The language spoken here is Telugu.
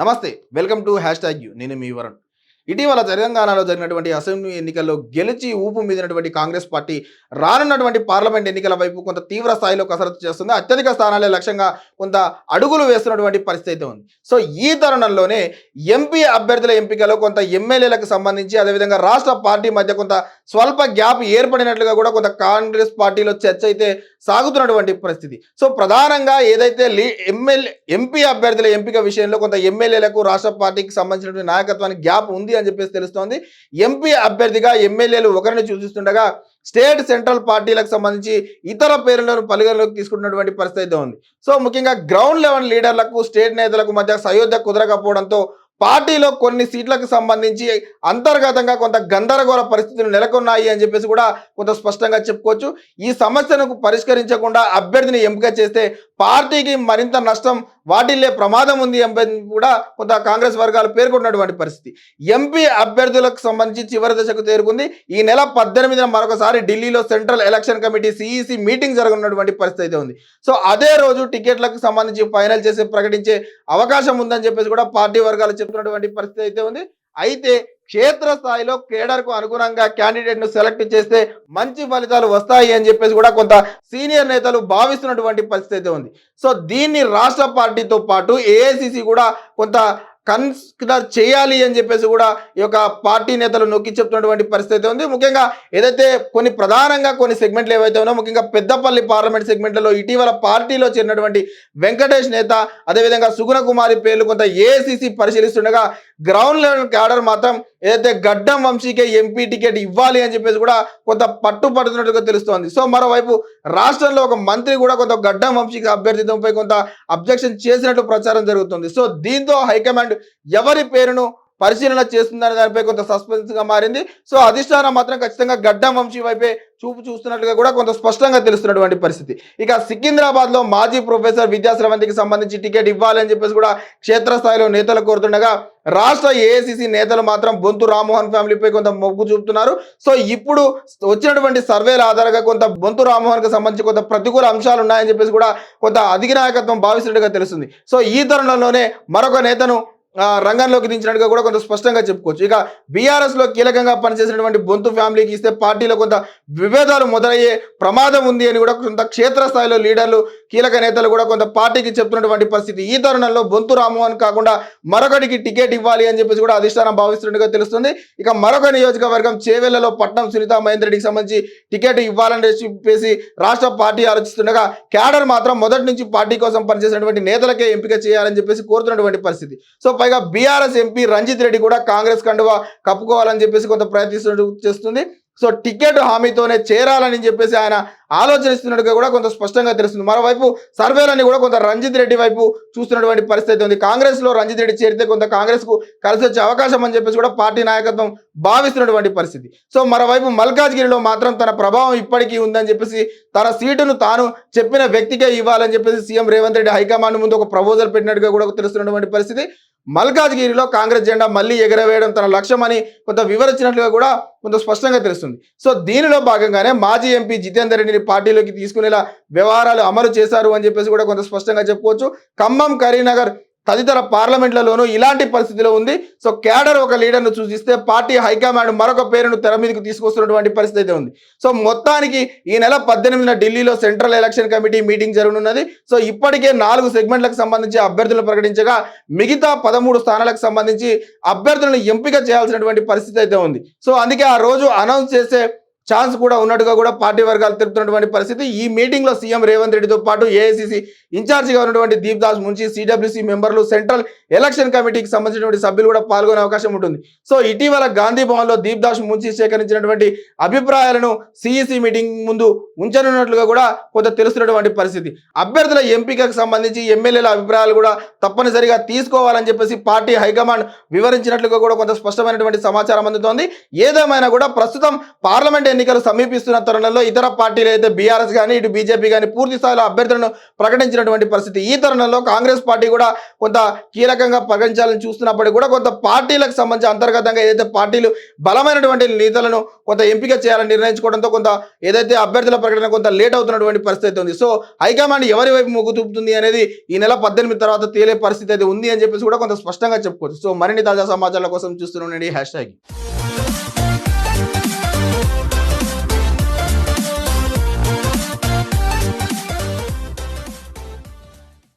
నమస్తే. Welcome to #you. నేను మీ వరుణ్. ఇటీవల తెలంగాణలో జరిగినటువంటి అసెంబ్లీ ఎన్నికల్లో గెలిచి ఊపు మీదినటువంటి కాంగ్రెస్ పార్టీ రానున్నటువంటి పార్లమెంట్ ఎన్నికల వైపు కొంత తీవ్ర స్థాయిలో కసరత్తు చేస్తుంది. అత్యధిక స్థానాలే లక్ష్యంగా కొంత అడుగులు వేస్తున్నటువంటి పరిస్థితి అయితే ఉంది. సో ఈ తరుణంలోనే ఎంపీ అభ్యర్థుల ఎంపికలో కొంత ఎమ్మెల్యేలకు సంబంధించి అదేవిధంగా రాష్ట్ర పార్టీ మధ్య కొంత స్వల్ప గ్యాప్ ఏర్పడినట్లుగా కూడా కొంత కాంగ్రెస్ పార్టీలో చర్చ అయితే సాగుతున్నటువంటి పరిస్థితి. సో ప్రధానంగా ఏదైతే ఎంపీ అభ్యర్థుల ఎంపిక విషయంలో కొంత ఎమ్మెల్యేలకు రాష్ట్ర పార్టీకి సంబంధించినటువంటి నాయకత్వానికి గ్యాప్ ఉంది అని చెప్పేసి తెలుస్తోంది. ఎంపీ అభ్యర్థిగా ఎమ్మెల్యేలు ఒకరిని సూచిస్తుండగా స్టేట్ సెంట్రల్ పార్టీలకు సంబంధించి ఇతర పేర్లను పరిగణలోకి తీసుకుంటున్నటువంటి పరిస్థితి అయితే ఉంది. సో ముఖ్యంగా గ్రౌండ్ లెవెల్ లీడర్లకు స్టేట్ నేతలకు మధ్య సయోధ్య కుదరకపోవడంతో పార్టీలో కొన్ని సీట్లకు సంబంధించి అంతర్గతంగా కొంత గందరగోళ పరిస్థితులు నెలకొన్నాయి అని చెప్పేసి కూడా కొంత స్పష్టంగా చెప్పుకోవచ్చు. ఈ సమస్యను పరిష్కరించకుండా అభ్యర్థిని ఎంపిక చేస్తే పార్టీకి మరింత నష్టం వాటిల్లే ప్రమాదం ఉంది అని కూడా కొంత కాంగ్రెస్ వర్గాలు పేర్కొన్నటువంటి పరిస్థితి. ఎంపీ అభ్యర్థులకు సంబంధించి చివరి దశకు చేరుకుంది. ఈ నెల 18న మరొకసారి ఢిల్లీలో central election committee CEC meeting జరగనున్నటువంటి పరిస్థితి అయితే ఉంది. సో అదే రోజు టికెట్లకు సంబంధించి ఫైనల్ చేసి ప్రకటించే అవకాశం ఉందని చెప్పేసి కూడా పార్టీ వర్గాలు చెప్తున్నటువంటి పరిస్థితి అయితే ఉంది. అయితే క్షేత్రస్థాయిలో కేడర్కు అనుగుణంగా క్యాండిడేట్ను సెలెక్ట్ చేస్తే మంచి ఫలితాలు వస్తాయి అని చెప్పేసి కూడా కొంత సీనియర్ నేతలు భావిస్తున్నటువంటి పరిస్థితి అయితే ఉంది. సో దీన్ని రాష్ట్ర పార్టీతో పాటు ఏఐసిసి కూడా కొంత కన్సిడర్ చేయాలి అని చెప్పేసి కూడా ఈ యొక్క పార్టీ నేతలు నొక్కి చెప్తున్నటువంటి పరిస్థితి ఉంది. ముఖ్యంగా ఏదైతే ప్రధానంగా కొన్ని సెగ్మెంట్లు ఏవైతే ఉన్నాయో ముఖ్యంగా పెద్దపల్లి పార్లమెంట్ సెగ్మెంట్లలో ఇటీవల పార్టీలో చేరినటువంటి వెంకటేష్ నేత అదేవిధంగా సుగుణ కుమారి పేర్లు కొంత ఏఐసిసి పరిశీలిస్తుండగా గ్రౌండ్ లెవెల్ క్యాడర్ మాత్రం ఏదైతే గడ్డం వంశీకే ఎంపీ టికెట్ ఇవ్వాలి అని చెప్పేసి కూడా కొంత పట్టుపడుతున్నట్టుగా తెలుస్తోంది. సో మరోవైపు రాష్ట్రంలో ఒక మంత్రి కూడా కొంత గడ్డం వంశీకి అభ్యర్థిత్వంపై కొంత అబ్జెక్షన్ చేసినట్లు ప్రచారం జరుగుతుంది. సో దీంతో హైకమాండ్ ఎవరి పేరును పరిశీలన చేస్తుందనే దానిపై కొంత సస్పెన్స్ గా మారింది. సో అధిష్టానం మాత్రం ఖచ్చితంగా గడ్డం వంశీ వైపే చూస్తున్నట్లుగా కూడా కొంత స్పష్టంగా తెలుస్తున్నటువంటి పరిస్థితి. ఇక సికింద్రాబాద్ లో మాజీ ప్రొఫెసర్ విద్యాశ్రవంతికి సంబంధించి టికెట్ ఇవ్వాలని చెప్పేసి కూడా క్షేత్రస్థాయిలో నేతలు కోరుతుండగా రాష్ట్ర ఏఐసిసి నేతలు మాత్రం బొంతు రామ్మోహన్ ఫ్యామిలీపై కొంత మొగ్గు చూపుతున్నారు. సో ఇప్పుడు వచ్చినటువంటి సర్వేల ఆధారంగా కొంత బొంతు రామ్మోహన్ కి సంబంధించి కొంత ప్రతికూల అంశాలు ఉన్నాయని చెప్పేసి కూడా కొంత అధినాయకత్వం భావిస్తున్నట్టుగా తెలుస్తుంది. సో ఈ తరుణంలోనే మరొక నేతను రంగంలోకి దించినట్టుగా కూడా కొంత స్పష్టంగా చెప్పుకోవచ్చు. ఇక బీఆర్ఎస్ లో కీలకంగా పనిచేసినటువంటి బొంతు ఫ్యామిలీకి ఇస్తే పార్టీలో కొంత విభేదాలు మొదలయ్యే ప్రమాదం ఉంది అని కూడా కొంత క్షేత్రస్థాయిలో లీడర్లు కీలక నేతలు కూడా కొంత పార్టీకి చెప్తున్నటువంటి పరిస్థితి. ఈ తరుణంలో బొంతు రామ్మోహన్ కాకుండా మరొకటికి టికెట్ ఇవ్వాలి అని చెప్పేసి కూడా అధిష్టానం భావిస్తున్నట్టుగా తెలుస్తుంది. ఇక మరొక నియోజకవర్గం చేవెళ్లలో పట్నం సునీత మహేందర్ రెడ్డికి సంబంధించి టికెట్ ఇవ్వాలని చెప్పేసి రాష్ట్ర పార్టీ ఆలోచిస్తుండగా క్యాడర్ మాత్రం మొదటి నుంచి పార్టీ కోసం పనిచేసినటువంటి నేతలకే ఎంపిక చేయాలని చెప్పేసి కోరుతున్నటువంటి పరిస్థితి. సో పైగా బీఆర్ఎస్ ఎంపీ రంజిత్ రెడ్డి కూడా కాంగ్రెస్ కండువా కప్పుకోవాలని చెప్పేసి కొంత ప్రయత్నిస్తున్నట్టు చేస్తుంది. సో టికెట్ హామీతోనే చేరాలని చెప్పేసి ఆయన ఆలోచనిస్తున్నట్టుగా కూడా కొంత స్పష్టంగా తెలుస్తుంది. మరోవైపు సర్వేలన్నీ కూడా కొంత రంజిత్ రెడ్డి వైపు చూస్తున్నటువంటి పరిస్థితి ఉంది. కాంగ్రెస్ లో రంజిత్ రెడ్డి చేరితే కొంత కాంగ్రెస్ కు కలిసి వచ్చే అవకాశం అని చెప్పేసి కూడా పార్టీ నాయకత్వం భావిస్తున్నటువంటి పరిస్థితి. సో మరోవైపు మల్కాజ్గిరిలో మాత్రం తన ప్రభావం ఇప్పటికీ ఉందని చెప్పేసి తన సీటును తాను చెప్పిన వ్యక్తికే ఇవ్వాలని చెప్పేసి సీఎం రేవంత్ రెడ్డి హైకమాండ్ ముందు ఒక ప్రపోజల్ పెట్టినట్టుగా కూడా తెలుస్తున్నటువంటి పరిస్థితి. మల్కాజ్గిరిలో కాంగ్రెస్ జెండా మళ్ళీ ఎగరవేయడం తన లక్ష్యమని కొంత వివరించినట్లుగా కూడా కొంత స్పష్టంగా తెలుస్తుంది. సో దీనిలో భాగంగానే మాజీ ఎంపీ జితేందర్ రెడ్డిని పార్టీలోకి తీసుకునేలా వ్యవహారాలు అమలు చేశారు అని చెప్పేసి కూడా కొంత స్పష్టంగా చెప్పుకోవచ్చు. ఖమ్మం, కరీంనగర్ తదితర పార్లమెంట్లలోనూ ఇలాంటి పరిస్థితిలో ఉంది. సో క్యాడర్ ఒక లీడర్ను సూచిస్తే పార్టీ హైకమాండ్ మరొక పేరును తెర మీదకి తీసుకొస్తున్నటువంటి పరిస్థితి అయితే ఉంది. సో మొత్తానికి ఈ నెల 18న ఢిల్లీలో సెంట్రల్ ఎలక్షన్ కమిటీ మీటింగ్ జరగనున్నది. సో ఇప్పటికే 4 సెగ్మెంట్లకు సంబంధించి అభ్యర్థులను ప్రకటించగా మిగతా 13 స్థానాలకు సంబంధించి అభ్యర్థులను ఎంపిక చేయాల్సినటువంటి పరిస్థితి అయితే ఉంది. సో అందుకే ఆ రోజు అనౌన్స్ చేసే ఛాన్స్ కూడా ఉన్నట్టుగా కూడా పార్టీ వర్గాలు తెలుపుతున్నటువంటి పరిస్థితి. ఈ మీటింగ్ లో సీఎం రేవంత్ రెడ్డితో పాటు ఏఐసిసి ఇన్ఛార్జిగా ఉన్నటువంటి దీప్ దాస్ మున్షి, సిడబ్ల్యూసి మెంబర్లు, సెంట్రల్ ఎలక్షన్ కమిటీకి సంబంధించినటువంటి సభ్యులు కూడా పాల్గొనే అవకాశం ఉంటుంది. సో ఇటీవల గాంధీ భవన్ లో దీప్ దాస్ మున్షి సేకరించినటువంటి అభిప్రాయాలను సిఈసి మీటింగ్ ముందు ఉంచనున్నట్లుగా కూడా కొంత తెలుస్తున్నటువంటి పరిస్థితి. అభ్యర్థుల ఎంపికకు సంబంధించి ఎమ్మెల్యేల అభిప్రాయాలు కూడా తప్పనిసరిగా తీసుకోవాలని చెప్పేసి పార్టీ హైకమాండ్ వివరించినట్లుగా కూడా కొంత స్పష్టమైనటువంటి సమాచారం అందుతోంది. ఏదేమైనా కూడా ప్రస్తుతం పార్లమెంట్ ఎన్నికలు సమీపిస్తున్న తరుణంలో ఇతర పార్టీలు అయితే బీఆర్ఎస్ కానీ ఇటు బీజేపీ కానీ పూర్తి స్థాయిలో అభ్యర్థులను ప్రకటించినటువంటి పరిస్థితి. ఈ తరుణంలో కాంగ్రెస్ పార్టీ కూడా కొంత కీలకంగా ప్రకటించాలని చూస్తున్నప్పటికీ కూడా కొంత పార్టీలకు సంబంధించి అంతర్గతంగా ఏదైతే పార్టీలు బలమైనటువంటి నేతలను కొంత ఎంపిక చేయాలని నిర్ణయించుకోవడంతో కొంత ఏదైతే అభ్యర్థుల ప్రకటన కొంత లేట్ అవుతున్నటువంటి పరిస్థితి ఉంది. సో హైకమాండ్ ఎవరి వైపు మొగ్గు చూపుతుంది అనేది ఈ నెల 18 తర్వాత తేలే పరిస్థితి అయితే ఉంది అని చెప్పేసి కూడా కొంత స్పష్టంగా చెప్పుకోవచ్చు. సో మరిన్ని తాజా సమాచారాల కోసం చూస్తూనే #.